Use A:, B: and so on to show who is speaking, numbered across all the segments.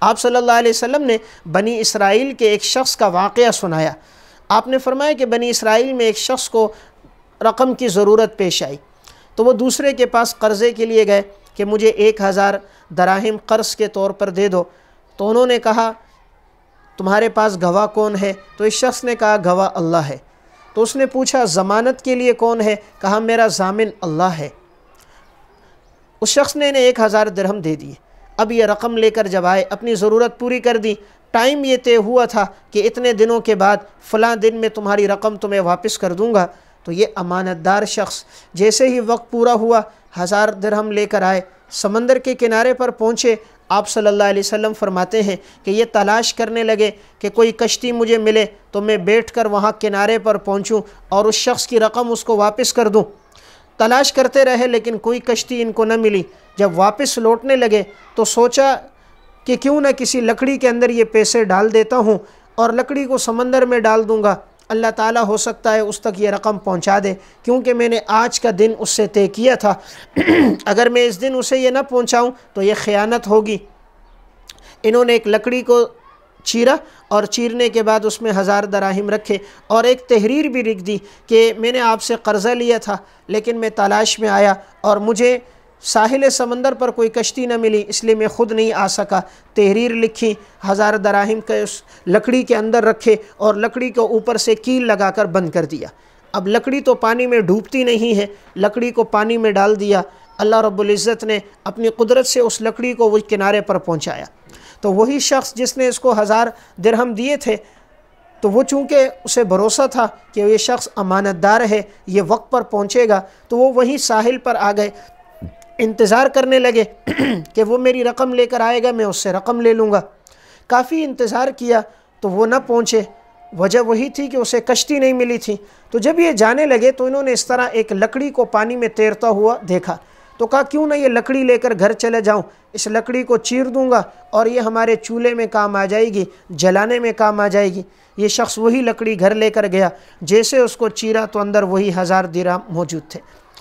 A: आप सल्लल्लाहु अलैहि वसल्लम ने बनी इसराइल के एक शख्स का वाक़या सुनाया। आपने फरमाया कि बनी इसराइल में एक शख्स को रकम की ज़रूरत पेश आई, तो वो दूसरे के पास कर्ज़े के लिए गए कि मुझे 1000 दराहिम कर्ज़ के तौर पर दे दो। तो उन्होंने कहा तुम्हारे पास गवाह कौन है? तो इस शख्स ने कहा गवाह अल्लाह है। तो उसने पूछा ज़मानत के लिए कौन है? कहा मेरा ज़ामिन अल्लाह है। उस शख्स ने इन्हें 1000 दिरहम दे दिए। अब ये रकम लेकर जब आए, अपनी ज़रूरत पूरी कर दी। टाइम ये तय हुआ था कि इतने दिनों के बाद फ़लाँ दिन में तुम्हारी रकम तुम्हें वापस कर दूँगा। तो ये अमानतदार शख्स जैसे ही वक्त पूरा हुआ 1000 दिरहम लेकर आए, समंदर के किनारे पर पहुँचे। आप सल्लल्लाहु अलैहि वसल्लम फरमाते हैं कि ये तलाश करने लगे कि कोई कश्ती मुझे मिले तो मैं बैठकर वहाँ किनारे पर पहुँचूँ और उस शख्स की रकम उसको वापस कर दूँ। तलाश करते रहे लेकिन कोई कश्ती इनको न मिली। जब वापस लौटने लगे तो सोचा कि क्यों न किसी लकड़ी के अंदर ये पैसे डाल देता हूँ और लकड़ी को समंदर में डाल दूँगा, अल्लाह ताला हो सकता है उस तक ये रकम पहुँचा दे, क्योंकि मैंने आज का दिन उससे तय किया था। अगर मैं इस दिन उसे ये ना पहुँचाऊँ तो ये ख़यानत होगी। इन्होंने एक लकड़ी को चीरा और चीरने के बाद उसमें 1000 दराहिम रखे और एक तहरीर भी लिख दी कि मैंने आपसे कर्ज़ा लिया था लेकिन मैं तलाश में आया और मुझे साहिल समंदर पर कोई कश्ती न मिली, इसलिए मैं ख़ुद नहीं आ सका। तहरीर लिखी, 1000 दराहिम के उस लकड़ी के अंदर रखे और लकड़ी के ऊपर से कील लगाकर बंद कर दिया। अब लकड़ी तो पानी में डूबती नहीं है, लकड़ी को पानी में डाल दिया। अल्लाह रब्बुल इज़्ज़त ने अपनी कुदरत से उस लकड़ी को वो किनारे पर पहुँचाया। तो वही शख्स जिसने इसको 1000 दिरहम दिए थे, तो वो चूँकि उसे भरोसा था कि ये शख्स अमानतदार है, ये वक्त पर पहुँचेगा, तो वो वहीं साहिल पर आ गए, इंतज़ार करने लगे कि वो मेरी रकम लेकर आएगा, मैं उससे रकम ले लूँगा। काफ़ी इंतज़ार किया तो वो न पहुँचे। वजह वही थी कि उसे कश्ती नहीं मिली थी। तो जब ये जाने लगे तो इन्होंने इस तरह एक लकड़ी को पानी में तैरता हुआ देखा, तो कहा क्यों ना ये लकड़ी लेकर घर चले जाऊं, इस लकड़ी को चीर दूंगा और ये हमारे चूल्हे में काम आ जाएगी, जलाने में काम आ जाएगी। ये शख्स वही लकड़ी घर लेकर गया, जैसे उसको चीरा तो अंदर वही 1000 दिरहम मौजूद थे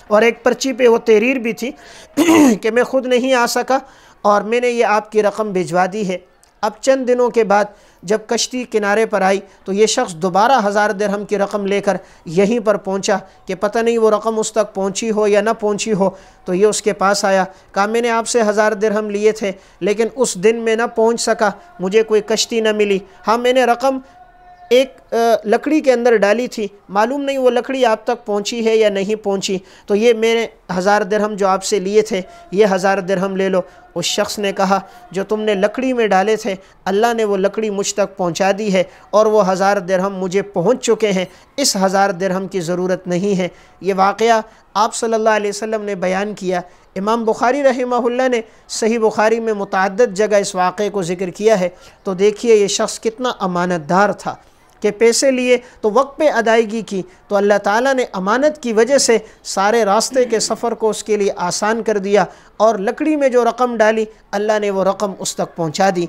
A: और एक पर्ची पे वो तहरीर भी थी कि मैं ख़ुद नहीं आ सका और मैंने ये आपकी रकम भिजवा दी है। अब चंद दिनों के बाद जब कश्ती किनारे पर आई तो ये शख्स दोबारा 1000 दिरहम की रकम लेकर यहीं पर पहुंचा कि पता नहीं वो रकम उस तक पहुंची हो या ना पहुंची हो। तो ये उसके पास आया, कहा मैंने आपसे 1000 दिरहम लिए थे लेकिन उस दिन में ना पहुंच सका, मुझे कोई कश्ती ना मिली। हाँ, मैंने रकम एक लकड़ी के अंदर डाली थी, मालूम नहीं वो लकड़ी आप तक पहुंची है या नहीं पहुंची, तो ये मैंने 1000 दिरहम जो आपसे लिए थे ये 1000 दिरहम ले लो। उस शख्स ने कहा जो तुमने लकड़ी में डाले थे अल्लाह ने वो लकड़ी मुझ तक पहुंचा दी है और वो 1000 दिरहम मुझे पहुंच चुके हैं, इस 1000 दिरहम की ज़रूरत नहीं है। ये वाक़या आप सल्लल्लाहु अलैहि वसल्लम ने बयान किया। इमाम बुखारी रहमहुल्लाह ने सही बुखारी में मुतअद्दिद जगह इस वाक़े को ज़िक्र किया है। तो देखिए ये शख्स कितना अमानतदार था कि पैसे लिए तो वक्त पे अदायगी की, तो अल्लाह ताला ने अमानत की वजह से सारे रास्ते के सफ़र को उसके लिए आसान कर दिया और लकड़ी में जो रकम डाली अल्लाह ने वो रकम उस तक पहुँचा दी।